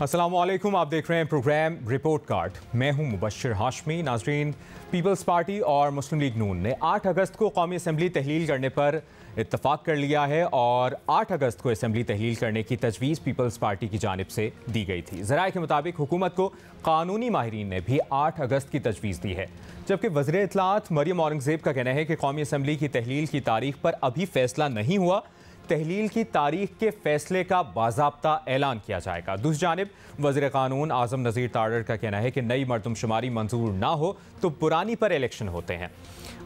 अस्सलामुअलैकुम, आप देख रहे हैं प्रोग्राम रिपोर्ट कार्ड। मैं हूं मुबश्शिर हाशमी। नाजरीन, पीपल्स पार्टी और मुस्लिम लीग नून ने 8 अगस्त को कौमी असम्बली तहलील करने पर इत्तफाक कर लिया है और 8 अगस्त को असम्बली तहलील करने की तजवीज़ पीपल्स पार्टी की जानिब से दी गई थी। ज़राए के मुताबिक हुकूमत को कानूनी माहिरीन ने भी 8 अगस्त की तजवीज़ दी है, जबकि वज़ीर इत्तलात मरियम औरंगज़ेब का कहना है कि कौमी असम्बली की तहलील की तारीख पर अभी फैसला नहीं हुआ, तहलील की तारीख के फैसले का बाज़ाब्ता ऐलान किया जाएगा। दूसरी जानिब वज़ीर कानून आज़म नज़ीर तारड़ का कहना है कि नई मरदमशुमारी मंजूर ना हो तो पुरानी पर इलेक्शन होते हैं।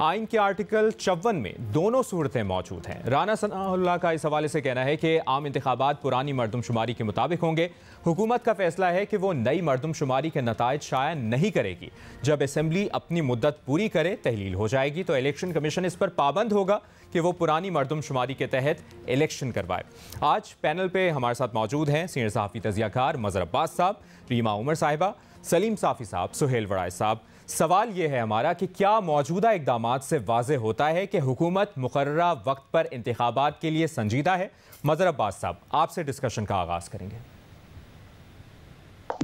आइन के आर्टिकल 54 में दोनों सूरतें मौजूद हैं। राना सनाउल्लाह का इस हवाले से कहना है कि आम इंतखाबात पुरानी मरदमशुमारी के मुताबिक होंगे। हुकूमत का फैसला है कि वो नई मरदमशुमारी के नताइज शाया नहीं करेगी। जब असम्बली अपनी मुद्दत पूरी करे, तहलील हो जाएगी तो इलेक्शन कमीशन इस पर पाबंद होगा कि वो पुरानी मरदमशुमारी के तहत इलेक्शन करवाए। आज पैनल पे हमारे साथ मौजूद हैं सीनियर सहाफ़ी तजियाकार मज़हर अब्बास साहब, रीमा उमर साहिबा, सलीम साफ़ी साहब, सुहेल वड़ाई साहब। सवाल ये है हमारा कि क्या मौजूदा इक़दामात से वाज़े होता है कि हुकूमत मुकर्ररा वक्त पर इंतखाबात के लिए संजीदा है? मज़हर अब्बास साहब, आपसे डिस्कशन का आगाज़ करेंगे।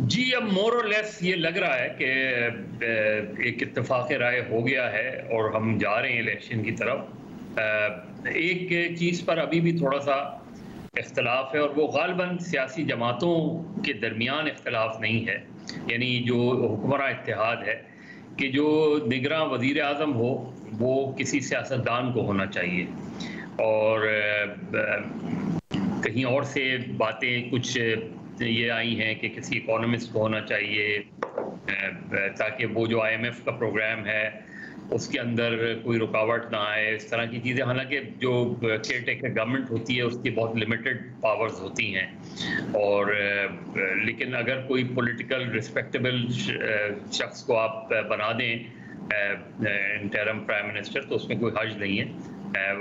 जी, अब मोर और लेस ये लग रहा है कि एक इत्तेफाक राय हो गया है और हम जा रहे हैं इलेक्शन की तरफ। एक चीज़ पर अभी भी थोड़ा सा इख्तलाफ है और वो गालिबन सियासी जमातों के दरमियान इख्तलाफ नहीं है, यानी जो हुक्मरान इत्तेहाद है कि जो निगरां वज़ीर आज़म हो वो किसी सियासतदान को होना चाहिए, और कहीं और से बातें कुछ ये आई हैं कि किसी इकोनॉमिस्ट को होना चाहिए ताकि वो जो IMF का प्रोग्राम है उसके अंदर कोई रुकावट ना आए, इस तरह की चीज़ें। हालांकि जो केयर टेकर गवर्नमेंट होती है उसकी बहुत लिमिटेड पावर्स होती हैं, और लेकिन अगर कोई पॉलिटिकल रिस्पेक्टेबल शख्स को आप बना दें इंटरिम प्राइम मिनिस्टर तो उसमें कोई हर्ज नहीं है।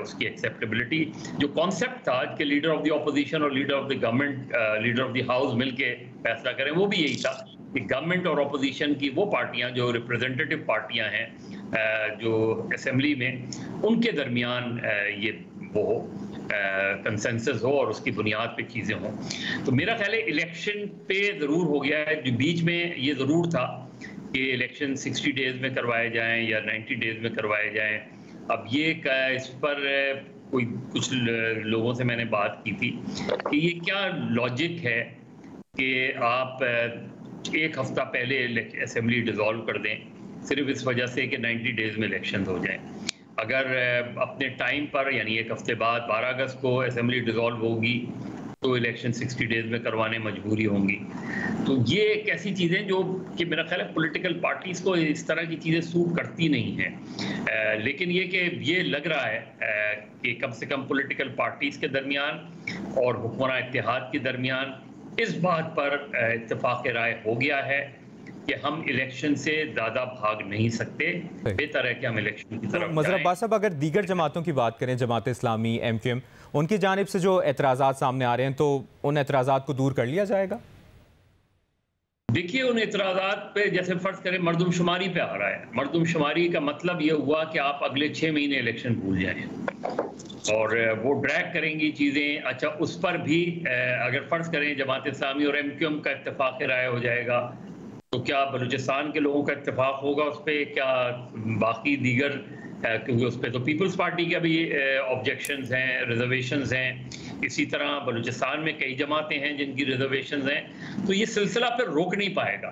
उसकी एक्सेप्टेबिलिटी, जो कॉन्सेप्ट था कि लीडर ऑफ द ऑपोजिशन और leader of the government, leader of the house मिलके फैसला करें, वो भी यही था कि गवर्नमेंट और ऑपोजिशन की वो पार्टियां जो रिप्रेजेंटेटिव पार्टियां हैं जो असेंबली में, उनके दरमियान ये वो हो, कंसेंसस हो और उसकी बुनियाद पे चीज़ें हों। तो मेरा ख्याल है इलेक्शन पे ज़रूर हो गया है। जो बीच में ये ज़रूर था कि इलेक्शन 60 डेज़ में करवाए जाएं या 90 डेज़ में करवाए जाएं। अब ये इस पर कुछ लोगों से मैंने बात की थी कि ये क्या लॉजिक है कि आप एक हफ्ता पहले असेंबली डिसॉल्व कर दें सिर्फ इस वजह से कि 90 डेज़ में इलेक्शन हो जाएं। अगर अपने टाइम पर, यानी एक हफ्ते बाद 12 अगस्त को असेंबली डिसॉल्व होगी तो इलेक्शन 60 डेज़ में करवाने मजबूरी होंगी। तो ये एक ऐसी चीज़ें जो कि मेरा ख्याल है पॉलिटिकल पार्टीज़ को इस तरह की चीज़ें सूट करती नहीं हैं। लेकिन ये लग रहा है कि कम से कम पॉलिटिकल पार्टीज़ के दरमियान और हुक्मरान इत्तेहाद के दरमियान इस बात पर इत्तेफाक राय हो गया है कि हम इलेक्शन से ज़्यादा भाग नहीं सकते, बेहतर है कि हम इलेक्शन की तरफ मज़हर अब्बास साहब, अगर दीगर जमातों की बात करें, जमात इस्लामी, MQM, उनकी जानिब से जो एतराज़ात सामने आ रहे हैं तो उन एतराज़ात को दूर कर लिया जाएगा? देखिए, उन एतराज़ात पे जैसे फ़र्ज़ करें मरदमशुमारी पे आ रहा है। मरदमशुमारी का मतलब ये हुआ कि आप अगले 6 महीने इलेक्शन भूल जाएं और वो ड्रैग करेंगी चीज़ें। अच्छा, उस पर भी अगर फ़र्ज़ करें जमात इस्लामी और MQM का इत्तेफाक राय हो जाएगा तो क्या बलूचिस्तान के लोगों का इत्तेफाक होगा उस पर? क्या बाकी दीगर, क्योंकि उस पर तो पीपल्स पार्टी का भी ऑब्जेक्शंस हैं, रिजर्वेशंस हैं। इसी तरह बलूचिस्तान में कई जमातें हैं जिनकी रिजर्वेशंस हैं। तो ये सिलसिला फिर रोक नहीं पाएगा।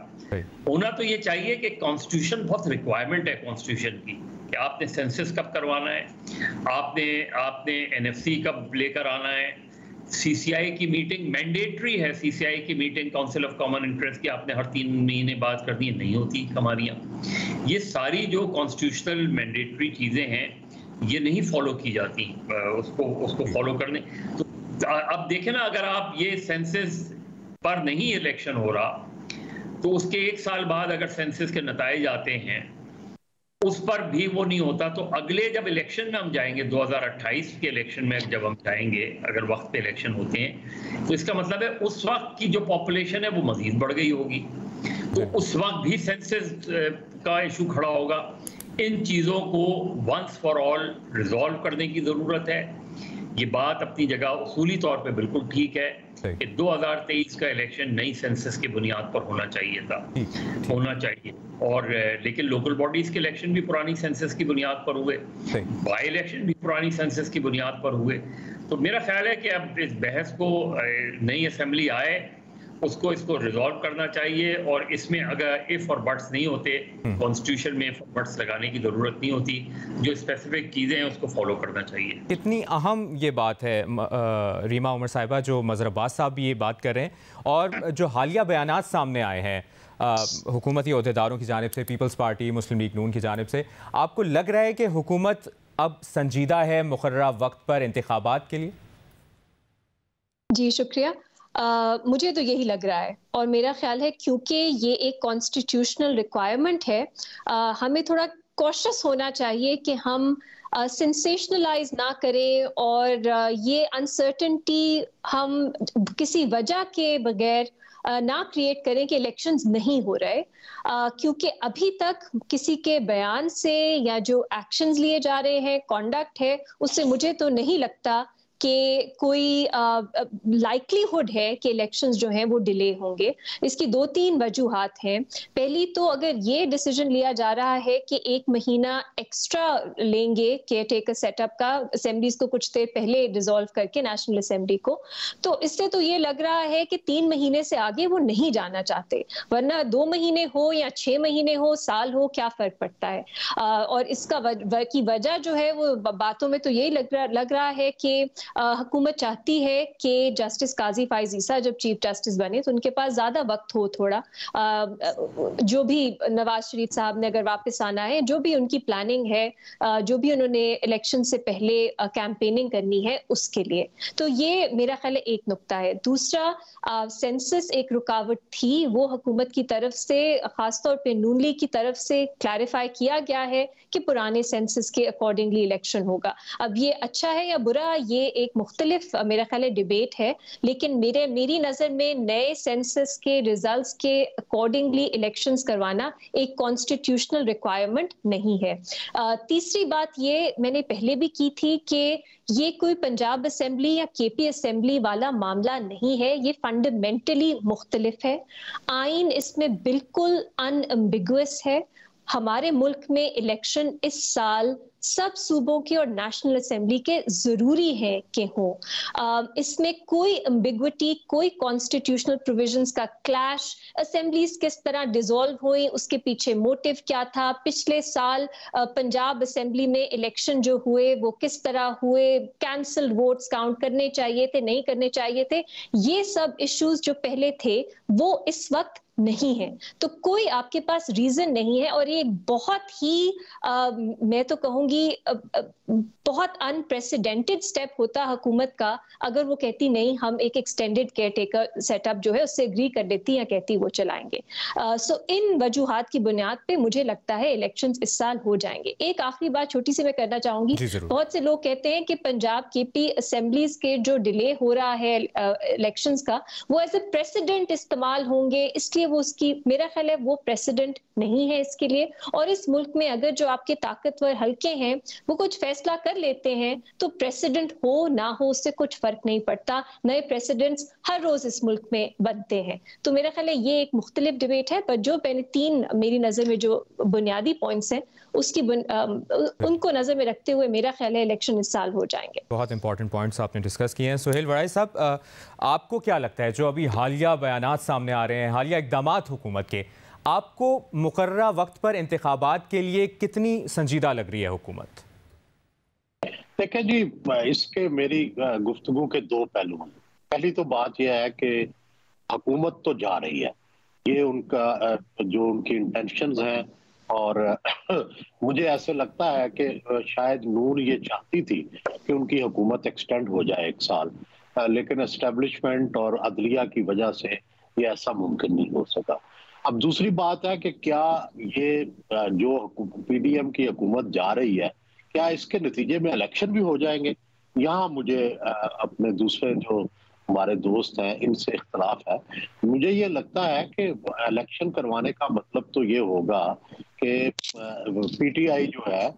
होना तो ये चाहिए कि कॉन्स्टिट्यूशन, बहुत रिक्वायरमेंट है कॉन्स्टिट्यूशन की कि आपने सेंसस कब करवाना है, आपने NFC कब लेकर आना है, CCI की मीटिंग मैंडेटरी है। CCI की meeting, council of common interest की, आपने हर 3 महीने बाद करनी है, नहीं होती हमारी यहाँ। ये सारी जो कॉन्स्टिट्यूशनल मैंडेटरी चीज़ें हैं ये नहीं फॉलो की जाती, उसको फॉलो करने। तो अब देखें ना, अगर आप ये सेंसस पर नहीं इलेक्शन हो रहा तो उसके 1 साल बाद अगर सेंसस के नताइज आते हैं उस पर भी वो नहीं होता, तो अगले जब इलेक्शन में हम जाएंगे 2028 के इलेक्शन में जब हम जाएंगे, अगर वक्त पे इलेक्शन होते हैं, तो इसका मतलब है उस वक्त की जो पॉपुलेशन है वो मजीद बढ़ गई होगी, तो उस वक्त भी सेंसस का इशू खड़ा होगा। इन चीज़ों को वंस फॉर ऑल रिजॉल्व करने की ज़रूरत है। ये बात अपनी जगह उसूली तौर पे बिल्कुल ठीक है कि 2023 का इलेक्शन नई सेंसस की बुनियाद पर होना चाहिए था, होना चाहिए। और लेकिन लोकल बॉडीज के इलेक्शन भी पुरानी सेंसस की बुनियाद पर हुए, बाई इलेक्शन भी पुरानी सेंसस की बुनियाद पर हुए। तो मेरा ख्याल है कि अब इस बहस को नई असेंबली आए, उसको इसको रिजॉल्व करना चाहिए, और इसमें अगर इफ और बट्स नहीं होते, कॉन्स्टिट्यूशन में इफ और बट्स लगाने की जरूरत नहीं होती, जो स्पेसिफिक चीजें हैं उसको फॉलो करना चाहिए। कितनी अहम ये बात है रीमा उमर साहिबा, जो मज़हर अब्बास साहब भी ये बात कर रहे हैं, और जो हालिया बयानात सामने आए हैं हुकूमती अहदेदारों की जानिब से, पीपल्स पार्टी, मुस्लिम लीग नून की जानिब से, आपको लग रहा है कि हुकूमत अब संजीदा है मुकर्ररा वक्त पर इंतखाबात के लिए? जी शुक्रिया। मुझे तो यही लग रहा है, और मेरा ख्याल है क्योंकि ये एक कॉन्स्टिट्यूशनल रिक्वायरमेंट है, हमें थोड़ा कॉशियस होना चाहिए कि हम सेंसेशनलाइज ना करें, और ये अनसर्टेनिटी हम किसी वजह के बगैर ना क्रिएट करें कि इलेक्शंस नहीं हो रहे, क्योंकि अभी तक किसी के बयान से या जो एक्शंस लिए जा रहे हैं, कॉन्डक्ट है, उससे मुझे तो नहीं लगता कि कोई लाइकलीहुड है कि इलेक्शंस जो हैं वो डिले होंगे। इसकी 2-3 वजूहात हैं। पहली तो अगर ये डिसीजन लिया जा रहा है कि 1 महीना एक्स्ट्रा लेंगे केयर टेकर सेटअप का, असेंबलीज को कुछ देर पहले डिसॉल्व करके नेशनल असेंबली को, तो इससे तो ये लग रहा है कि 3 महीने से आगे वो नहीं जाना चाहते, वरना 2 महीने हो या 6 महीने हो, साल हो, क्या फर्क पड़ता है। और इसका की वजह जो है वो बातों में तो यही लग रहा है कि हुकूमत चाहती है कि जस्टिस काजी फाइज ईसा जब चीफ जस्टिस बने तो उनके पास ज्यादा वक्त हो, थोड़ा जो भी नवाज शरीफ साहब ने अगर वापस आना है, जो भी उनकी प्लानिंग है, जो भी उन्होंने इलेक्शन से पहले कैंपेनिंग करनी है उसके लिए। तो ये मेरा ख्याल है एक नुक्ता है। दूसरा, सेंसस एक रुकावट थी, वो हुकूमत की तरफ से, खासतौर पे नून लीग की तरफ से क्लैरिफाई किया गया है कि पुराने सेंसस के अकॉर्डिंगली इलेक्शन होगा। अब ये अच्छा है या बुरा, ये एक मुख्तलिफ मेरा ख्याल है डिबेट है, लेकिन मेरी नजर में नए सेंसस के रिजल्ट्स के अकॉर्डिंगली इलेक्शंस करवाना एक कॉन्स्टिट्यूशनल रिक्वायरमेंट नहीं है। तीसरी बात ये मैंने पहले भी की थी कि ये कोई पंजाब असेंबली या केपी असेंबली वाला मामला नहीं है, ये फंडामेंटली मुख्तलिफ है। आइन इसमें बिल्कुल अनएम्बिगुअस है। हमारे मुल्क में इलेक्शन इस साल सब सूबों के और नेशनल असेंबली के जरूरी है कि हो। इसमें कोई एम्बिग्विटी, कोई कॉन्स्टिट्यूशनल प्रोविजंस का क्लैश, असेंबलीज किस तरह डिसॉल्व हुई, उसके पीछे मोटिव क्या था, पिछले साल पंजाब असेंबली में इलेक्शन जो हुए वो किस तरह हुए, कैंसल्ड वोट्स काउंट करने चाहिए थे, नहीं करने चाहिए थे, ये सब इश्यूज जो पहले थे वो इस वक्त नहीं है। तो कोई आपके पास रीजन नहीं है, और ये बहुत ही मैं तो कहूंगी बहुत अनप्रेसिडेंटेड स्टेप होता हुकूमत का अगर वो कहती नहीं, हम एक एक्सटेंडेड केयर टेकर सेटअप जो है उससे एग्री कर देती या कहती वो चलाएंगे। सो इन वजूहात की बुनियाद पे मुझे लगता है इलेक्शंस इस साल हो जाएंगे। एक आखिरी बात छोटी सी मैं करना चाहूंगी, बहुत से लोग कहते हैं कि पंजाब केपी असेंबलीज के जो डिले हो रहा है इलेक्शंस का, वो एज ए प्रेसिडेंट इस्तेमाल होंगे, इसलिए वो उसकी, मेरा ख्याल है वो प्रेसिडेंट नहीं है इसके लिए। और इस मुल्क में अगर जो आपके ताकतवर हल्के हैं वो कुछ फैसला कर लेते हैं तो प्रेसिडेंट हो ना हो उससे कुछ फर्क नहीं पड़ता। नए प्रेसिडेंट्स हर रोज इस मुल्क में बनते हैं। तो मेरा ख्याल है ये एक मुख्तलिफ डिबेट है, पर जो मैंने 3 मेरी नजर में जो बुनियादी पॉइंट्स हैं उसकी उनको नजर में रखते हुए मेरा ख्याल है इलेक्शन इस साल हो जाएंगे। बहुत इंपॉर्टेंट पॉइंट्स आपने डिस्कस किए हैं। सुहेल वड़ाई साहब, आपको क्या लगता है जो अभी हालिया बयानात सामने आ रहे हैं, हालिया इक़दामात हुकूमत के, आपको मुकर्ररा वक्त पर इंतखाबात के लिए कितनी संजीदा लग रही है हुकूमत? देखिए जी, इसके मेरी गुफ्तगू के 2 पहलू हैं। पहली तो बात यह है कि हुकूमत तो जा रही है, ये उनका जो उनकी इंटेंशंस हैं, और मुझे ऐसे लगता है कि शायद नून ये चाहती थी कि उनकी हुकूमत एक्सटेंड हो जाए 1 साल, लेकिन एस्टेब्लिशमेंट और अदलिया की वजह से ये ऐसा मुमकिन नहीं हो सका। अब दूसरी बात है कि क्या ये जो पीडीएम की हुकूमत जा रही है, क्या इसके नतीजे में इलेक्शन भी हो जाएंगे? यहाँ मुझे अपने दूसरे जो हमारे दोस्त हैं इनसे इख्तलाफ है। मुझे ये लगता है कि इलेक्शन करवाने का मतलब तो ये होगा कि पीटीआई जो है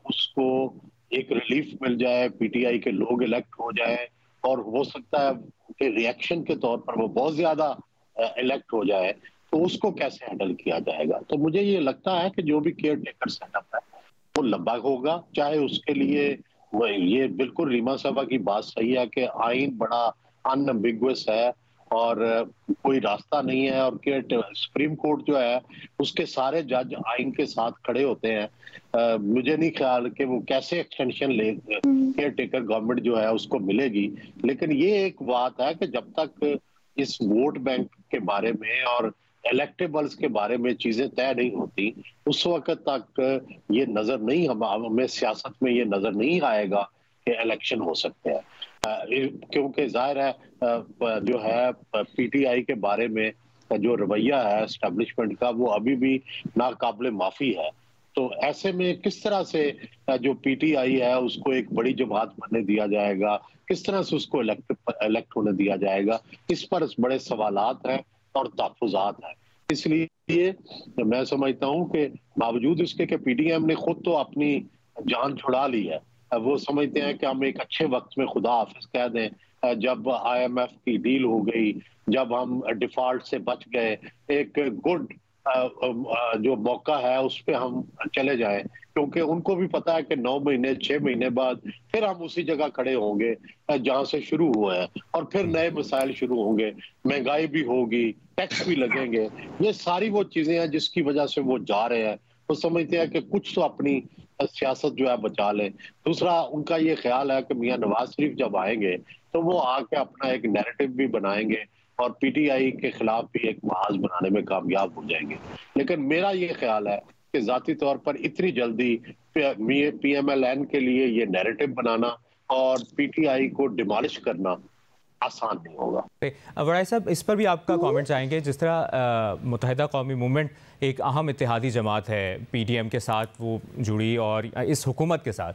उसको एक रिलीफ मिल जाए, पीटीआई के लोग इलेक्ट हो जाए, और हो सकता है के रिएक्शन के तौर पर वो बहुत ज्यादा इलेक्ट हो जाए, तो उसको कैसे हैंडल किया जाएगा। तो मुझे ये लगता है कि जो भी केयर टेकर सेटअप है वो लंबा होगा, चाहे उसके लिए ये बिल्कुल रीमा साहबा की बात सही है कि आइन बड़ा अनएम्बिगुअस है और कोई रास्ता नहीं है, और सुप्रीम कोर्ट जो है उसके सारे जज आइन के साथ खड़े होते हैं। मुझे नहीं ख्याल कि वो कैसे एक्सटेंशन ले केयर टेकर गवर्नमेंट जो है उसको मिलेगी। लेकिन ये एक बात है कि जब तक इस वोट बैंक के बारे में और इलेक्टेबल्स के बारे में चीजें तय नहीं होती, उस वक्त तक ये नजर नहीं, हमें सियासत में ये नजर नहीं आएगा कि इलेक्शन हो सकते हैं। क्योंकि जाहिर है जो है पीटीआई के बारे में जो रवैया है एस्टेब्लिशमेंट का वो अभी भी नाकाबिले माफी है। तो ऐसे में किस तरह से जो पीटीआई है उसको एक बड़ी जमात बनने दिया जाएगा, किस तरह से उसको इलेक्ट होने दिया जाएगा, इस पर बड़े सवालात हैं और तहफ़्फ़ुज़ात हैं। इसलिए मैं समझता हूं कि बावजूद इसके कि पीडीएम ने खुद तो अपनी जान छुड़ा ली है, वो समझते हैं कि हम एक अच्छे वक्त में खुदा हाफिज कह दें, जब आईएमएफ की डील हो गई, जब हम डिफॉल्ट से बच गए, एक गुड जो मौका है उस पर हम चले जाएं, क्योंकि उनको भी पता है कि 9 महीने 6 महीने बाद फिर हम उसी जगह खड़े होंगे जहां से शुरू हुए हैं, और फिर नए मसाइल शुरू होंगे, महंगाई भी होगी, टैक्स भी लगेंगे। ये सारी वो चीजें हैं जिसकी वजह से वो जा रहे हैं। वो समझते हैं कि कुछ तो अपनी सियासत जो है बचा लें। दूसरा उनका ये ख्याल है कि मियां नवाज शरीफ जब आएंगे तो वो आके अपना एक नैरेटिव भी बनाएंगे और पीटीआई के खिलाफ भी एक महाज बनाने में कामयाब हो जाएंगे। लेकिन मेरा ये ख्याल है कि जाती तौर पर इतनी जल्दी पीएमएलएन के लिए ये नैरेटिव बनाना और पीटीआई को डिमोलिश करना आसान नहीं होगा। वड़ाई साहब, इस पर भी आपका कमेंट चाहेंगे। जिस तरह मुत्तहिदा कौमी मूवमेंट एक अहम इत्तेहादी जमात है, पीडीएम के साथ वो जुड़ी और इस हुकूमत के साथ,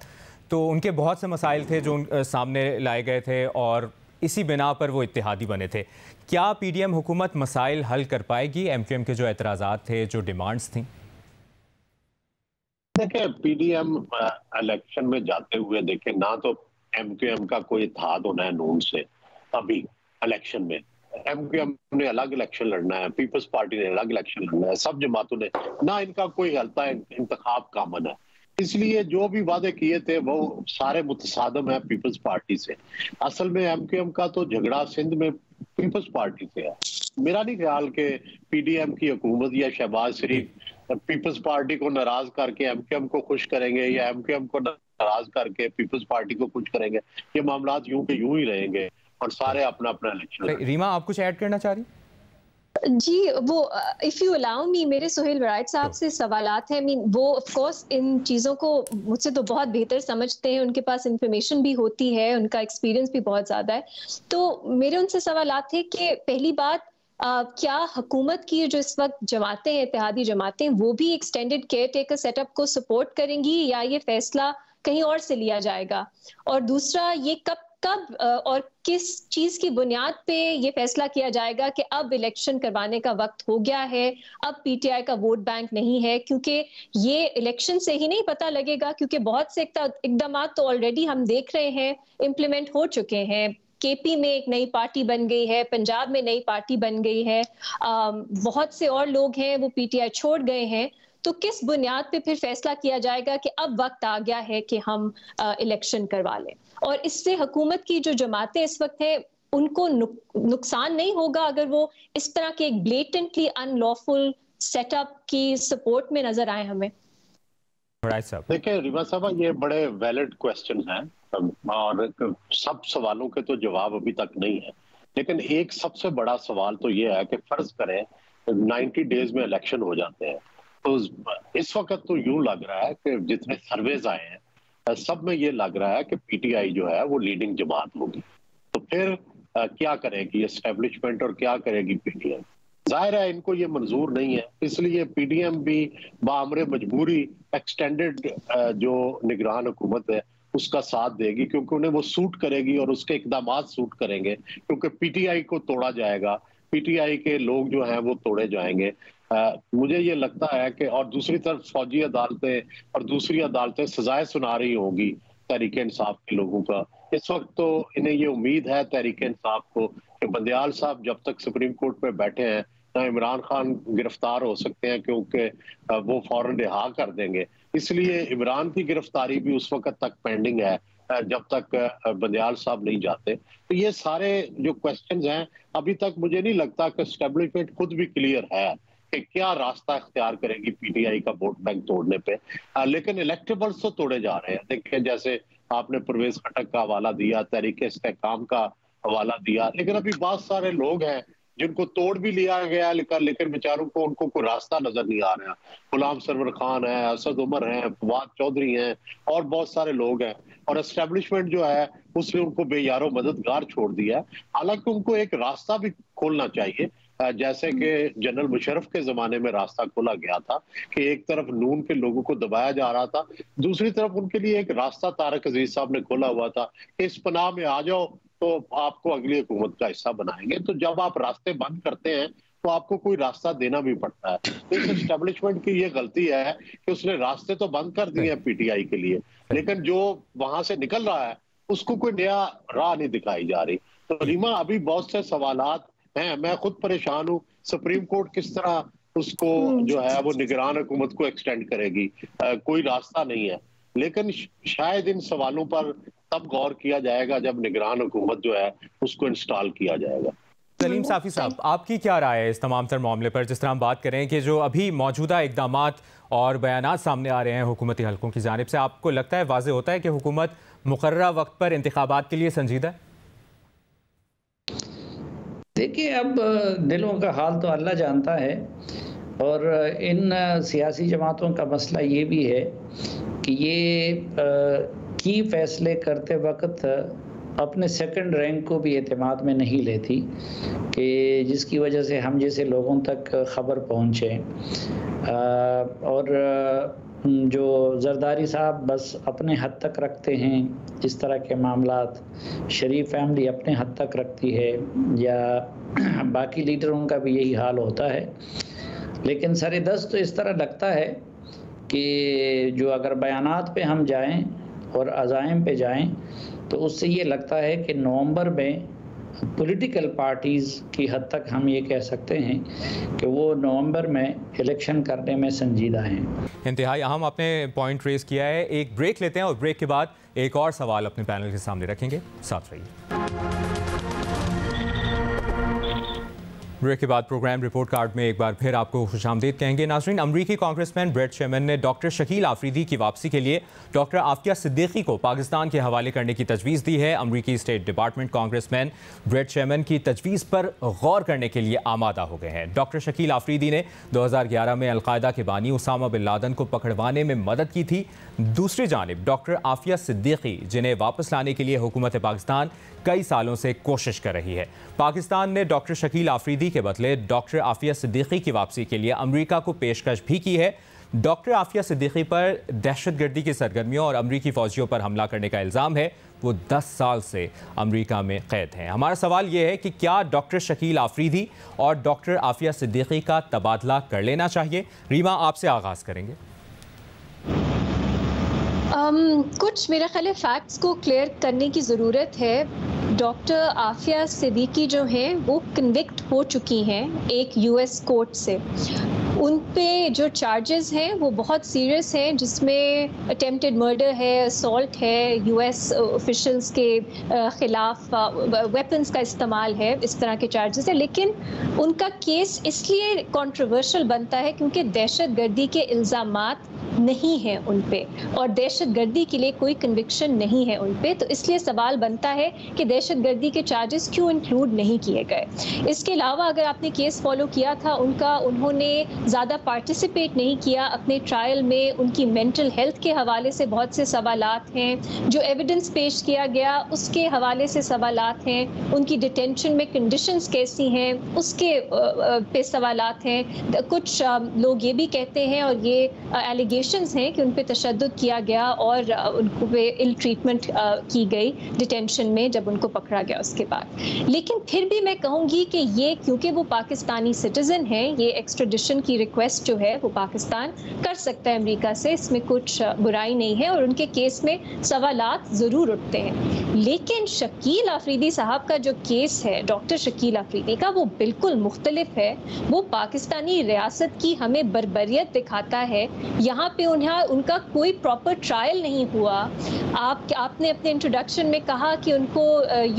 तो उनके बहुत से मसाइल थे जो सामने लाए गए थे और इसी बिना पर वो इत्तेहादी बने थे। क्या पीडीएम हुकूमत मसाइल हल कर पाएगी? एमक्यूएम के जो एतराज़ात थे, जो डिमांड्स थी? देखिए, पीडीएम इलेक्शन में जाते हुए देखे ना तो एमक्यूएम का कोई इत्तेहाद होना है नून से। अभी इलेक्शन में एमक्यूएम ने अलग इलेक्शन लड़ना है, पीपल्स पार्टी ने अलग इलेक्शन लड़ना है, सब जमातों ने ना, इनका कोई हल्का इंतखाब कामन है। इसलिए जो भी वादे किए थे वो सारे मुतसादम है पीपल्स पार्टी से। असल में एमक्यूएम का तो झगड़ा सिंध में पीपल्स पार्टी से है। मेरा नहीं ख्याल कि पीडीएम की हुकूमत या शहबाज शरीफ पीपल्स पार्टी को नाराज करके एमक्यूएम को खुश करेंगे या एमक्यूएम को नाराज करके पीपल्स पार्टी को खुश करेंगे। ये मामला यूं के यूं ही रहेंगे और सारे अपना अपना इलेक्शन। रीमा, आप कुछ ऐड करना चाह रही? जी, वो इफ यू अलाउ मी, मेरे सोहेल वराइट साहब से सवालात हैं। मीन वो ऑफ कोर्स इन चीज़ों को मुझसे तो बहुत बेहतर समझते हैं, उनके पास इंफॉर्मेशन भी होती है, उनका एक्सपीरियंस भी बहुत ज़्यादा है। तो मेरे उनसे सवालात थे कि पहली बात, क्या हुकूमत की जो इस वक्त जमातें हैं, इत्तेहादी जमातें, वो भी एक्सटेंडेड केयर टेकर सेटअप को सपोर्ट करेंगी या ये फैसला कहीं और से लिया जाएगा? और दूसरा, ये कब और किस चीज की बुनियाद पे ये फैसला किया जाएगा कि अब इलेक्शन करवाने का वक्त हो गया है, अब पीटीआई का वोट बैंक नहीं है? क्योंकि ये इलेक्शन से ही नहीं पता लगेगा, क्योंकि बहुत से इकदाम तो ऑलरेडी हम देख रहे हैं इम्प्लीमेंट हो चुके हैं। केपी में एक नई पार्टी बन गई है, पंजाब में नई पार्टी बन गई है, बहुत से और लोग हैं वो पीटीआई छोड़ गए हैं। तो किस बुनियाद पे फिर फैसला किया जाएगा कि अब वक्त आ गया है कि हम इलेक्शन करवा लें? और इससे हुकूमत की जो जमातें इस वक्त है उनको नुकसान नहीं होगा अगर वो इस तरह के एक ब्लेटेंटली अनलॉफुल सेटअप की सपोर्ट में नजर आए हमें? देखिए रीमा साहबा, ये बड़े वैलिड क्वेश्चन हैं और सब सवालों के तो जवाब अभी तक नहीं है। लेकिन एक सबसे बड़ा सवाल तो ये है कि फर्ज करें 90 डेज में इलेक्शन हो जाते हैं, तो इस वक्त तो यूं लग रहा है कि जितने सर्वेज आए हैं सब में ये लग रहा है कि पीटीआई जो है वो लीडिंग जमात होगी। तो फिर क्या करेगी एस्टेब्लिशमेंट और क्या करेगी पीटीआई? जाहिर है इनको ये मंजूर नहीं है, इसलिए पीडीएम भी बामरे मजबूरी एक्सटेंडेड जो निगरान हुकूमत है उसका साथ देगी, क्योंकि उन्हें वो सूट करेगी और उसके इकदाम सूट करेंगे, क्योंकि पीटीआई को तोड़ा जाएगा, पीटीआई के लोग जो हैं वो तोड़े जाएंगे। मुझे ये लगता है कि और दूसरी तरफ फौजी अदालतें और दूसरी अदालतें सजाएं सुना रही होंगी तहरीक इंसाफ के लोगों का। इस वक्त तो इन्हें ये उम्मीद है तहरीक इंसाफ को कि बंदियाल साहब जब तक सुप्रीम कोर्ट पे बैठे हैं ना इमरान खान गिरफ्तार हो सकते हैं, क्योंकि वो फौरन रिहा कर देंगे। इसलिए इमरान की गिरफ्तारी भी उस वक्त तक पेंडिंग है जब तक बंदियाल साहब नहीं जाते। तो ये सारे जो क्वेश्चंस हैं, अभी तक मुझे नहीं लगता कि एस्टेब्लिशमेंट खुद भी क्लियर है कि क्या रास्ता इख्तियार करेगी पीटीआई का वोट बैंक तोड़ने पे। लेकिन इलेक्टेबल्स तो तोड़े जा रहे हैं। देखिए, जैसे आपने परवेज खटक का हवाला दिया, तहरीक इस्तेहकाम का हवाला दिया, लेकिन अभी बहुत सारे लोग हैं जिनको तोड़ भी लिया गया, लेकिन बेचारों को उनको कोई रास्ता नजर नहीं आ रहा। गुलाम सरवर खान है, असद उमर है, फवाद चौधरी हैं और बहुत सारे लोग हैं। और एस्टेब्लिशमेंट जो है उसने उनको बेयारो मददगार छोड़ दिया है। हालांकि उनको एक रास्ता भी खोलना चाहिए, जैसे कि जनरल मुशर्रफ के जमाने में रास्ता खोला गया था कि एक तरफ नून के लोगों को दबाया जा रहा था, दूसरी तरफ उनके लिए एक रास्ता तारक अजीज साहब ने खोला हुआ था कि इस पनाह में आ जाओ तो आपको अगली हुकूमत का हिस्सा बनाएंगे। तो जब आप रास्ते बंद करते हैं तो आपको कोई रास्ता देना भी पड़ता है। तो इस एस्टेब्लिशमेंट की ये गलती है कि उसने रास्ते तो बंद कर दिए हैं पीटीआई के लिए, लेकिन जो वहां से निकल रहा है उसको कोई नया राह नहीं दिखाई जा रही। तो रीमा, अभी बहुत से सवालात हैं, मैं खुद परेशान हूँ। सुप्रीम कोर्ट किस तरह उसको जो है वो निगरान हुकूमत को एक्सटेंड करेगी, कोई रास्ता नहीं है। लेकिन शायद इन सवालों पर तब गौर किया जाएगा जब निगरान हुकूमत जो है उसको इंस्टॉल किया जाएगा। सलीम साफी साहब, आपकी क्या राय है इस तमाम तर मामले पर? जिस तरह हम बात करें कि जो अभी मौजूदा इकदामात और बयानात सामने आ रहे हैं हुकूमती हलकों की जानिब से, आपको लगता है वाज़ेह होता है कि हुकूमत मुकर्ररा वक्त पर इंतखाबात के लिए संजीदा है? देखिए, अब दिलों का हाल तो अल्लाह जानता है, और इन सियासी जमातों का मसला ये भी है कि ये की फैसले करते वक्त अपने सेकंड रैंक को भी एतमाद में नहीं लेती, कि जिसकी वजह से हम जैसे लोगों तक ख़बर पहुँचे। और जो जरदारी साहब बस अपने हद तक रखते हैं इस तरह के मामलात, शरीफ फैमिली अपने हद तक रखती है, या बाकी लीडरों का भी यही हाल होता है। लेकिन सरेदस्त तो इस तरह लगता है कि जो अगर बयानात पे हम जाएं और अज़ाइम पे जाएं तो उससे ये लगता है कि नवंबर में पॉलिटिकल पार्टीज़ की हद तक हम ये कह सकते हैं कि वो नवंबर में इलेक्शन करने में संजीदा हैं। इंतहाई अहम आपने पॉइंट रेज किया है। एक ब्रेक लेते हैं और ब्रेक के बाद एक और सवाल अपने पैनल के सामने रखेंगे। साथ रहिए। ब्रेक के बाद प्रोग्राम रिपोर्ट कार्ड में एक बार फिर आपको खुशामदीद कहेंगे। नाज़रीन, अमरीकी कांग्रेसमैन ब्रेट शेमन ने डॉक्टर शकील आफरीदी की वापसी के लिए डॉक्टर आफिया सिद्दीकी को पाकिस्तान के हवाले करने की तजवीज़ दी है। अमरीकी स्टेट डिपार्टमेंट कांग्रेसमैन ब्रेट शेमन की तजवीज़ पर गौर करने के लिए आमादा हो गए हैं। डॉक्टर शकील आफरीदी ने 2011 में अलकायदा के बानी उसामा बिन लादेन को पकड़वाने में मदद की थी। दूसरी जानिब डॉक्टर आफिया सिद्दीकी, जिन्हें वापस लाने के लिए हुकूमत पाकिस्तान कई सालों से कोशिश कर रही है। पाकिस्तान ने डॉक्टर शकील आफरीदी के बदले डॉक्टर आफिया सिद्दीकी की वापसी के लिए अमेरिका को पेशकश भी की है। डॉक्टर आफिया सिद्दीकी पर दहशतगर्दी की सरगर्मियों और अमेरिकी फौजियों पर हमला करने का इल्ज़ाम है। वो 10 साल से अमेरिका में कैद हैं। हमारा सवाल ये है कि क्या डॉक्टर शकील आफरीदी और डॉक्टर आफिया सिद्दीकी का तबादला कर लेना चाहिए? रीमा, आपसे आगाज़ करेंगे। कुछ मेरा ख्याल है फैक्ट्स को क्लियर करने की ज़रूरत है। डॉक्टर आफिया सिद्दीकी जो हैं वो कन्विक्ट हो चुकी हैं एक यूएस कोर्ट से। उन पे जो चार्जेस हैं वो बहुत सीरियस हैं, जिसमें अटेम्प्टेड मर्डर है, असॉल्ट है, यूएस ऑफिशियल्स के ख़िलाफ़ वेपन्स का इस्तेमाल है, इस तरह के चार्जेस है। लेकिन उनका केस इसलिए कंट्रोवर्शियल बनता है क्योंकि दहशतगर्दी के इल्ज़ामात नहीं है उन पे, और दहशतगर्दी के लिए कोई कन्विक्शन नहीं है उन पे। तो इसलिए सवाल बनता है कि दहशतगर्दी के चार्जेस क्यों इंक्लूड नहीं किए गए। इसके अलावा अगर आपने केस फॉलो किया था उनका, उन्होंने ज़्यादा पार्टिसिपेट नहीं किया अपने ट्रायल में। उनकी मेंटल हेल्थ के हवाले से बहुत से सवालात हैं। जो एविडेंस पेश किया गया उसके हवाले से सवालात हैं। उनकी डिटेंशन में कंडीशंस कैसी हैं उसके पे सवालात हैं। कुछ लोग ये भी कहते हैं और ये एलिगेशंस हैं कि उन पे तशद्दुद किया गया और उनको पे इल ट्रीटमेंट की गई डिटेंशन में जब उनको पकड़ा गया उसके बाद। लेकिन फिर भी मैं कहूँगी कि ये क्योंकि वो पाकिस्तानी सिटीज़न हैं, ये एक्स्ट्रेडिशन की रिक्वेस्ट जो है वो पाकिस्तान कर सकता है अमेरिका से, इसमें कुछ बुराई नहीं है और उनके केस में सवालात ज़रूर उठते हैं। लेकिन शकील आफरीदी साहब का जो केस है, डॉक्टर शकील आफरीदी का, वो बिल्कुल मुख्तलिफ है। वो पाकिस्तानी रियासत की हमें बर्बरियत दिखाता है। यहाँ पे उनका कोई प्रॉपर ट्रायल नहीं हुआ। आपने अपने इंट्रोडक्शन में कहा कि उनको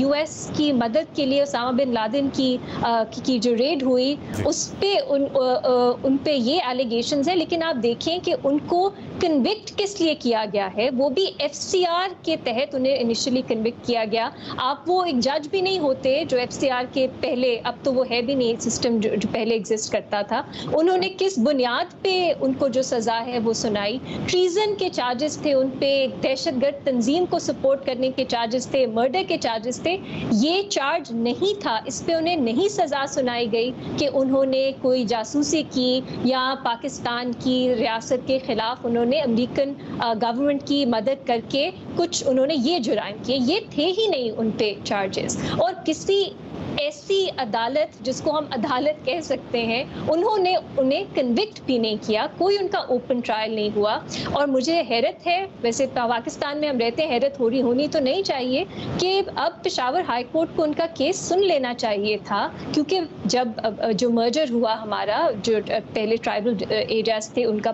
यूएस की मदद के लिए उसामा बिन लादेन की जो रेड हुई उस पे उन पे ये एलिगेशंस है, लेकिन आप देखें कि उनको कन्विक्ट किस लिए किया गया है, वो भी एफसीआर के तहत उन्हें इनिशियली कन्विक्ट किया गया। आप वो एक जज भी नहीं होते जो एफसीआर के पहले, अब तो वो है भी नहीं सिस्टम जो पहले एग्जिस्ट करता था। उन्होंने किस बुनियाद पे उनको जो सज़ा है वो सुनाई? ट्रीजन के चार्जेस थे उन पे, दहशतगर्द तंजीम को सपोर्ट करने के चार्जेस थे, मर्डर के चार्जेस थे। ये चार्ज नहीं था, इस पे उन्हें नहीं सज़ा सुनाई गई कि उन्होंने कोई जासूसी की या पाकिस्तान की रियासत के खिलाफ उन्होंने अमेरिकन गवर्नमेंट की मदद करके कुछ उन्होंने ये जुर्म किए। ये थे ही नहीं उन पे चार्जेस। और किसी ऐसी अदालत जिसको हम अदालत कह सकते हैं, उन्होंने उन्हें कन्विक्ट भी नहीं किया, कोई उनका ओपन ट्रायल नहीं हुआ। और मुझे हैरत है, वैसे पाकिस्तान में हम रहते हैं, हैरत होनी तो नहीं चाहिए कि अब पेशावर हाई कोर्ट को उनका केस सुन लेना चाहिए था, क्योंकि जब जो मर्जर हुआ हमारा, जो पहले ट्राइबल एरियाज थे उनका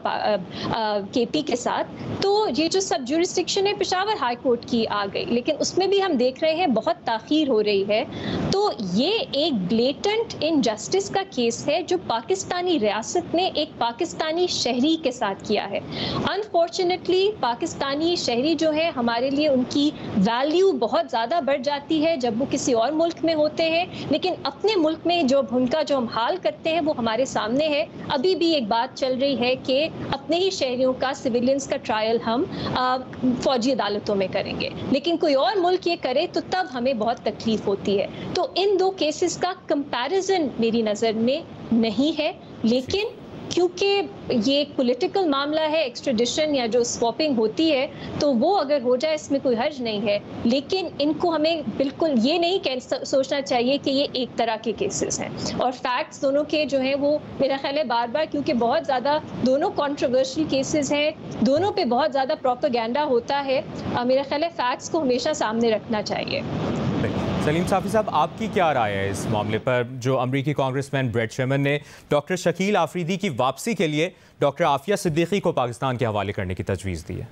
केपी के साथ, तो ये जो सब जुरिस्डिक्शन है पेशावर हाई कोर्ट की आ गई, लेकिन उसमें भी हम देख रहे हैं बहुत ताख़ीर हो रही है। तो ये एक ब्लेटेंट इनजस्टिस का केस है जो पाकिस्तानी रियासत ने एक पाकिस्तानी शहरी के साथ किया है। अनफॉर्चुनेटली पाकिस्तानी शहरी जो है, हमारे लिए उनकी वैल्यू बहुत ज़्यादा बढ़ जाती है जब वो किसी और मुल्क में होते हैं, लेकिन अपने मुल्क में जो उनका जो हम हाल करते हैं वो हमारे सामने है। अभी भी एक बात चल रही है कि अपने ही शहरियों का, सिविलियंस का ट्रायल हम फौजी अदालतों में करेंगे, लेकिन कोई और मुल्क ये करे तो तब हमें बहुत तकलीफ होती है। तो इन दो केसेस का कंपैरिजन मेरी नज़र में नहीं है, लेकिन क्योंकि ये एक पॉलिटिकल मामला है, एक्स्ट्रेडिशन या जो स्वैपिंग होती है, तो वो अगर हो जाए इसमें कोई हर्ज नहीं है। लेकिन इनको हमें बिल्कुल ये नहीं सोचना चाहिए कि ये एक तरह के केसेस हैं। और फैक्ट्स दोनों के जो हैं वो मेरा ख्याल है बार बार, क्योंकि बहुत ज़्यादा दोनों कंट्रोवर्शियल केसेस हैं, दोनों पे बहुत ज़्यादा प्रोपेगेंडा होता है, मेरा ख्याल है फैक्ट्स को हमेशा सामने रखना चाहिए। सलीम साफ़ी साहब, आपकी क्या राय है इस मामले पर जो अमरीकी कांग्रेसमैन ब्रेट शेमन ने डॉक्टर शकील आफरीदी की वापसी के लिए डॉक्टर आफिया सिद्दीकी को पाकिस्तान के हवाले करने की तजवीज़ दी है?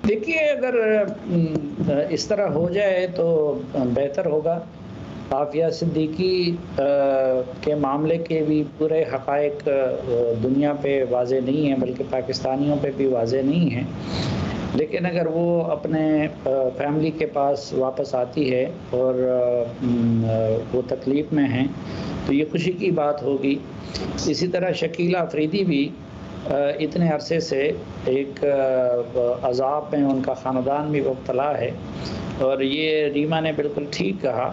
देखिए, अगर इस तरह हो जाए तो बेहतर होगा। आफिया सिद्दीकी के मामले के भी पूरे हक़ाइक़ दुनिया पे वाज़े नहीं हैं, बल्कि पाकिस्तानियों पे भी वाज़े नहीं हैं। लेकिन अगर वो अपने फैमिली के पास वापस आती है और वो तकलीफ़ में हैं तो ये खुशी की बात होगी। इसी तरह शकील आफरीदी भी इतने अरसे से एक अज़ाब में उनका ख़ानदान भी मुब्तला है। और ये रीमा ने बिल्कुल ठीक कहा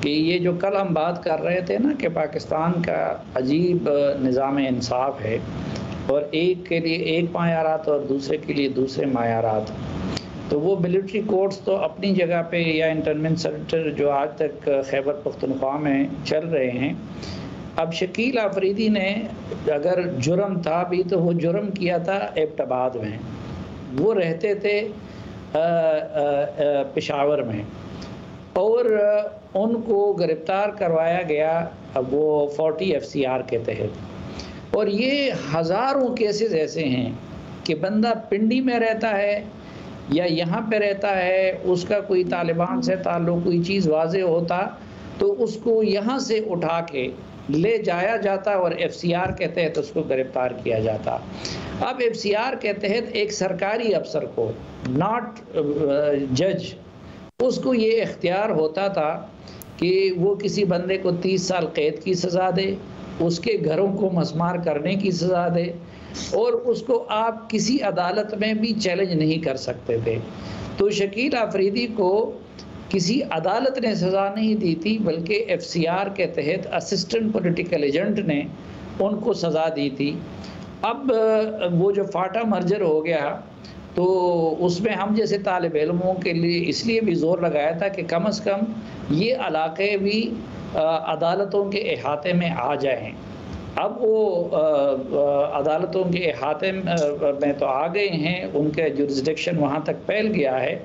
कि ये जो कल हम बात कर रहे थे ना कि पाकिस्तान का अजीब निज़ाम इंसाफ है, और एक के लिए एक मायारात और दूसरे के लिए दूसरे मायारात। तो वो मिलिट्री कोर्ट्स तो अपनी जगह पे, या इंटरमेंट सेंटर जो आज तक खैबर पख्तूनख्वा में चल रहे हैं। अब शकील आफरीदी ने अगर जुर्म था भी तो वो जुर्म किया था एबटाबाद में, वो रहते थे पेशावर में, और उनको गिरफ़्तार करवाया गया वो 40 FCR के तहत। और ये हज़ारों केसेस ऐसे हैं कि बंदा पिंडी में रहता है या यहाँ पे रहता है, उसका कोई तालिबान से ताल्लुक़, कोई चीज़ वाज़े होता तो उसको यहाँ से उठा के ले जाया जाता और FCR के तहत उसको गिरफ़्तार किया जाता। अब FCR के तहत एक सरकारी अफसर को, नॉट जज, उसको ये इख्तियार होता था कि वो किसी बंदे को 30 साल कैद की सज़ा दे, उसके घरों को मसमार करने की सज़ा दे, और उसको आप किसी अदालत में भी चैलेंज नहीं कर सकते थे। तो शकील आफरीदी को किसी अदालत ने सज़ा नहीं दी थी, बल्कि FCR के तहत असिस्टेंट पॉलिटिकल एजेंट ने उनको सज़ा दी थी। अब वो जो फाटा मर्जर हो गया तो उसमें हम जैसे तालिब इल्मों के लिए इसलिए भी ज़ोर लगाया था कि कम से कम ये इलाक़े भी अदालतों के अहाते में आ जाएं। अब वो अदालतों के अहाते में तो आ गए हैं, उनका जुरिसडिक्शन वहाँ तक फैल गया है,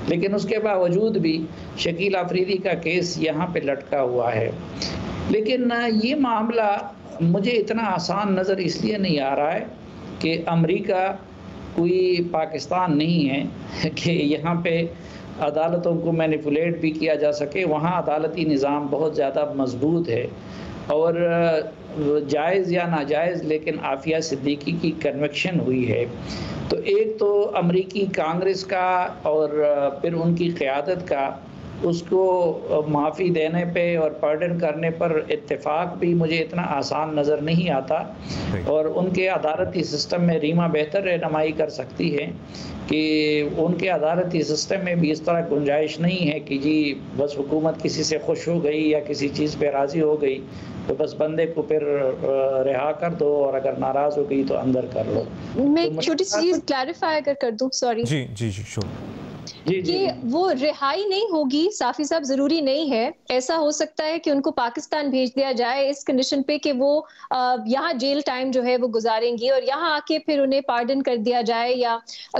लेकिन उसके बावजूद भी शकील अफरीदी का केस यहाँ पे लटका हुआ है। लेकिन ये मामला मुझे इतना आसान नज़र इसलिए नहीं आ रहा है कि अमेरिका कोई पाकिस्तान नहीं है कि यहाँ पे अदालतों को मैनिपुलेट भी किया जा सके। वहाँ अदालती निज़ाम बहुत ज़्यादा मजबूत है और जायज़ या नाजायज़ लेकिन आफिया सिद्दीकी की कन्विक्शन हुई है। तो एक तो अमरीकी कांग्रेस का और फिर उनकी क़यादत का उसको माफ़ी देने पे और पार्डन करने पर इत्तेफाक भी मुझे इतना आसान नज़र नहीं आता। और उनके अदालती सिस्टम में रीमा बेहतर रहनुमाई कर सकती है कि उनके अदालती सिस्टम में भी इस तरह गुंजाइश नहीं है कि जी बस हुकूमत किसी से खुश हो गई या किसी चीज़ पे राज़ी हो गई तो बस बंदे को फिर रिहा कर दो और अगर नाराज़ हो गई तो अंदर कर लो। मैं एक छोटी सी चीज़ क्लैरिफाई अगर कर दूं, सॉरी। जी जी जी श्योर। कि वो रिहाई नहीं होगी, साफी साहब, जरूरी नहीं है। ऐसा हो सकता है कि उनको पाकिस्तान भेज दिया जाए इस कंडीशन पे कि वो यहाँ जेल टाइम जो है वो गुजारेंगी और यहाँ आके फिर उन्हें पार्डन कर दिया जाए या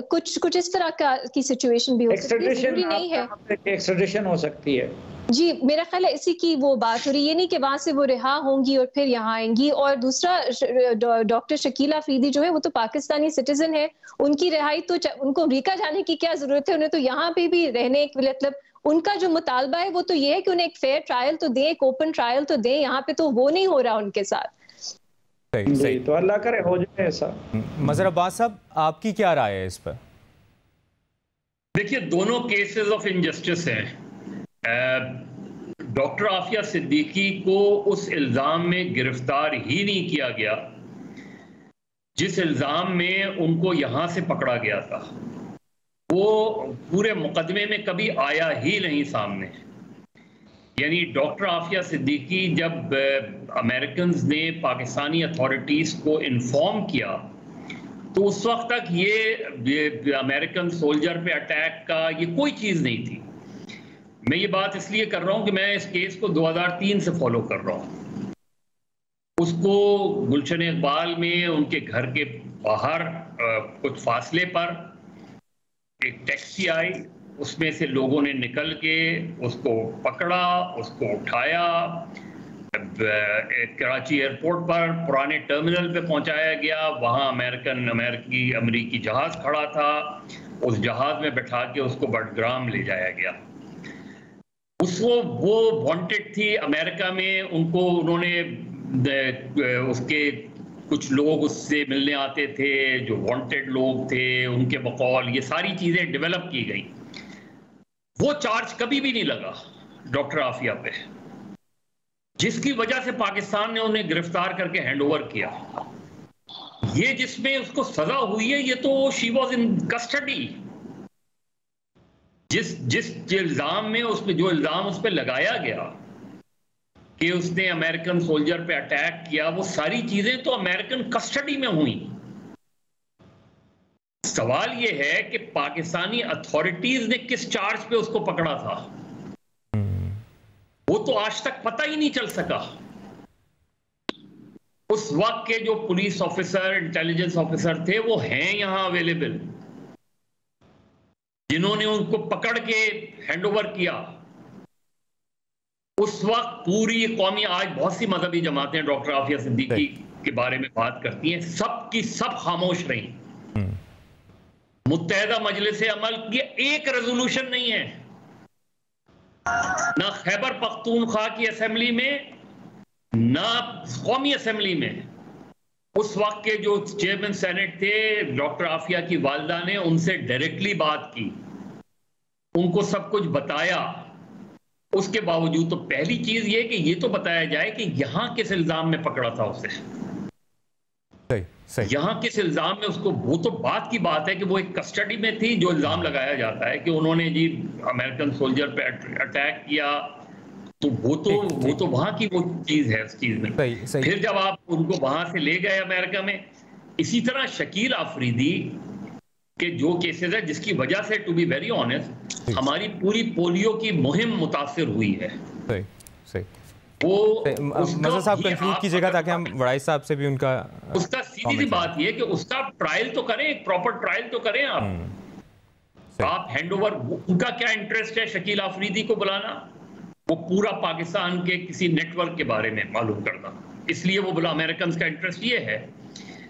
कुछ इस तरह की सिचुएशन भी हो सकती है, जरूरी नहीं है। एक्स्ट्राडिशन हो सकती है। जी, मेरा ख्याल है इसी की वो बात हो रही है, ये नहीं कि वहां से वो रिहा होंगी और फिर यहाँ आएंगी। और दूसरा, डॉक्टर शकील अफरीदी जो है वो तो पाकिस्तानी सिटीजन है, उनकी रिहाई तो उनको अमेरिका जाने की क्या जरूरत है, उन्हें तो यहाँ पे भी रहने की, मतलब उनका जो मुतालबा है वो तो ये है कि उन्हें एक फेयर ट्रायल तो दें, एक ओपन ट्रायल तो दें। यहाँ पे तो वो नहीं हो रहा उनके साथ। सही, तो अल्लाह करे हो जाए ऐसा। मजहर अब्बास साहब, आपकी क्या राय है इस पर? देखिए, दोनों केसेस ऑफ इनजस्टिस हैं। डॉक्टर आफिया सिद्दीकी को उस इल्ज़ाम में गिरफ्तार ही नहीं किया गया जिस इल्ज़ाम में उनको यहाँ से पकड़ा गया था। वो पूरे मुकदमे में कभी आया ही नहीं सामने। यानी डॉक्टर आफिया सिद्दीकी, जब अमेरिकन्स ने पाकिस्तानी अथॉरिटीज़ को इन्फॉर्म किया तो उस वक्त तक ये अमेरिकन सोल्जर पे अटैक का ये कोई चीज़ नहीं थी। मैं ये बात इसलिए कर रहा हूं कि मैं इस केस को 2003 से फॉलो कर रहा हूं। उसको गुलशन इकबाल में उनके घर के बाहर कुछ फासले पर एक टैक्सी आई, उसमें से लोगों ने निकल के उसको पकड़ा, उसको उठाया, कराची एयरपोर्ट पर पुराने टर्मिनल पे पहुंचाया गया। वहां अमेरिकी जहाज खड़ा था, उस जहाज में बैठा के उसको बडग्राम ले जाया गया। वो वांटेड थी अमेरिका में, उन्होंने उसके कुछ लोग उससे मिलने आते थे जो वांटेड लोग थे, उनके बकौल ये सारी चीजें डेवलप की गई। वो चार्ज कभी भी नहीं लगा डॉक्टर आफिया पे, जिसकी वजह से पाकिस्तान ने उन्हें गिरफ्तार करके हैंडओवर किया। ये जिसमें उसको सजा हुई है, ये तो शी वॉज इन कस्टडी। जिस इल्जाम में जो इल्जाम उस पर लगाया गया कि उसने अमेरिकन सोल्जर पे अटैक किया, वो सारी चीजें तो अमेरिकन कस्टडी में हुई। सवाल ये है कि पाकिस्तानी अथॉरिटीज ने किस चार्ज पे उसको पकड़ा था, वो तो आज तक पता ही नहीं चल सका। उस वक्त के जो पुलिस ऑफिसर, इंटेलिजेंस ऑफिसर थे, वो हैं यहां अवेलेबल, जिन्होंने उनको पकड़ के हैंडओवर किया। उस वक्त पूरी कौमी, आज बहुत सी मजहबी जमातें डॉक्टर आफिया सिद्दीकी के बारे में बात करती हैं, सब की सब खामोश रही। मुत्तहदा मजलिस अमल की एक रेजोल्यूशन नहीं है, ना खैबर पख्तूनख्वा की असेंबली में, ना कौमी असेंबली में। उस वक्त के जो चेयरमैन सेनेट थे, डॉक्टर आफिया की वालिदा ने उनसे डायरेक्टली बात की, उनको सब कुछ बताया। उसके बावजूद तो पहली चीज ये कि ये तो बताया जाए कि यहां किस इल्जाम में पकड़ा था उसे, सही। यहां किस इल्जाम में उसको, वो तो बात की बात है कि वो एक कस्टडी में थी। जो इल्जाम लगाया जाता है कि उन्होंने जी अमेरिकन सोल्जर पे अटैक किया, तो वो तो वहां की वो चीज है उस चीज में। सही। फिर जब आप उनको वहां से ले गए अमेरिका में, इसी तरह शकील अफरीदी के जो केसेस है, जिसकी वजह से टू बी वेरी ऑनेस्ट हमारी पूरी पोलियो की मुहिम मुतासिर हुई है। सही। वो मज़र साहब कंक्लूड कीजिएगा ताकि हम वड़ाई साहब से भी उनका उसका सीधी सी बात ये कि उसका ट्रायल तो करें, एक प्रॉपर ट्रायल तो करें आप हैंडओवर। उनका क्या इंटरेस्ट है शकील अफरीदी को बुलाना? वो पूरा पाकिस्तान के किसी नेटवर्क के बारे में मालूम करना, इसलिए वो बोला। अमेरिकन का इंटरेस्ट ये है,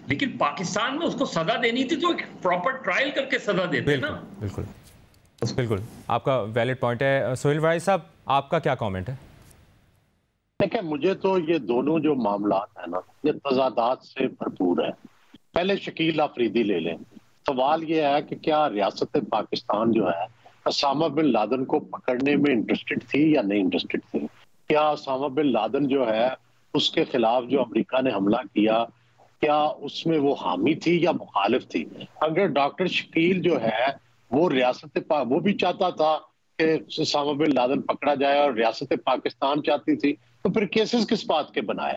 लेकिन पाकिस्तान में उसको सजा देनी थी तो एक प्रॉपर ट्रायल करके सजा देते ना। बिल्कुल बिल्कुल, आपका वैलिड पॉइंट है। सोहेल वड़ाई साहब, आपका क्या कमेंट है? देखिए, मुझे तो ये दोनों जो मामला है ना, ये तजादात से भरपूर है। पहले शकील अफरीदी ले लें। सवाल ये है कि क्या रियासत पाकिस्तान जो है उसामा बिन लादेन को पकड़ने में इंटरेस्टेड थी या नहीं इंटरेस्टेड थी? क्या उसामा बिन लादेन जो है उसके खिलाफ जो अमेरिका ने हमला किया, क्या उसमें वो हामी थी या मुखालिफ थी? अगर डॉक्टर शकील जो है वो वो भी चाहता था कि उसामा बिन लादेन पकड़ा जाए और रियासत पाकिस्तान चाहती थी, तो फिर केसेस किस बात के बनाए?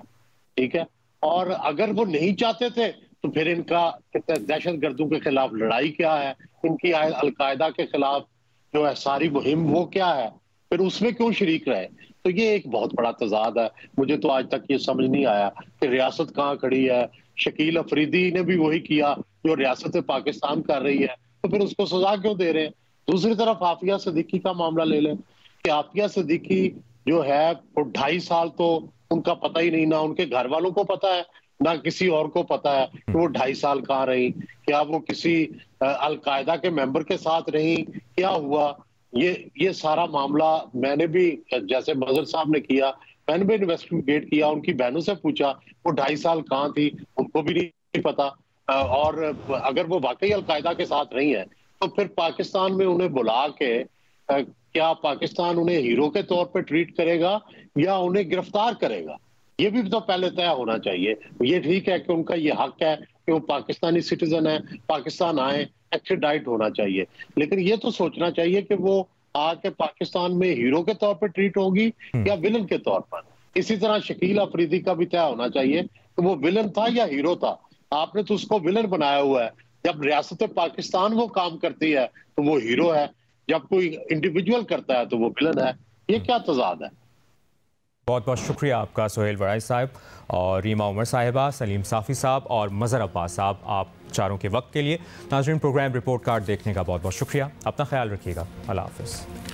ठीक है। और अगर वो नहीं चाहते थे तो फिर इनका दहशत गर्दों के खिलाफ लड़ाई क्या है, इनकी अलकायदा के खिलाफ जो है सारी मुहिम वो क्या है, फिर उसमें क्यों शरीक रहे? तो ये एक बहुत बड़ा तजाद है। मुझे तो आज तक ये समझ नहीं आया कि रियासत कहाँ खड़ी है। शकील अफरीदी ने भी वही किया जो रियासत पाकिस्तान कर रही है, तो फिर उसको सजा क्यों दे रहे हैं? दूसरी तरफ आफिया सिद्दीकी का मामला ले लें कि आफिया सिद्दीकी जो है वो 2.5 साल तो उनका पता ही नहीं, ना उनके घर वालों को पता है ना किसी और को पता है कि वो 2.5 साल कहाँ रही, क्या वो किसी अलकायदा के मेंबर के साथ रही, क्या हुआ? ये सारा मामला मैंने भी, जैसे मजहर साहब ने किया, मैंने भी इन्वेस्टिगेट किया, उनकी बहनों से पूछा वो 2.5 साल कहाँ थी, उनको भी नहीं पता। और अगर वो वाकई अलकायदा के साथ रही है तो फिर पाकिस्तान में उन्हें बुला के क्या पाकिस्तान उन्हें हीरो के तौर पे ट्रीट करेगा या उन्हें गिरफ्तार करेगा? ये भी तो पहले तय होना चाहिए। ये ठीक है कि उनका ये हक है कि वो पाकिस्तानी सिटीजन है, पाकिस्तान आए, एक्स्ट्राडाइट होना चाहिए, लेकिन ये तो सोचना चाहिए कि वो आके पाकिस्तान में हीरो के तौर पर ट्रीट होगी या विलन के तौर पर। इसी तरह शकील अफरीदी का भी तय होना चाहिए कि वो विलन था या हीरो था। आपने तो उसको विलन बनाया हुआ है। जब रियासत पाकिस्तान वो काम करती है तो वो हीरो है, जब कोई इंडिविजुअल करता है तो वो विलन है। ये क्या तजाद है? बहुत बहुत शुक्रिया आपका सोहेल वड़ाई साहब और रीमा उमर साहिबा, सलीम साफ़ी साहब और मज़हर अब्बास साहब, आप चारों के वक्त के लिए। नाज़रीन, प्रोग्राम रिपोर्ट कार्ड देखने का बहुत बहुत शुक्रिया। अपना ख्याल रखिएगा। अल्लाह हाफ़िज़।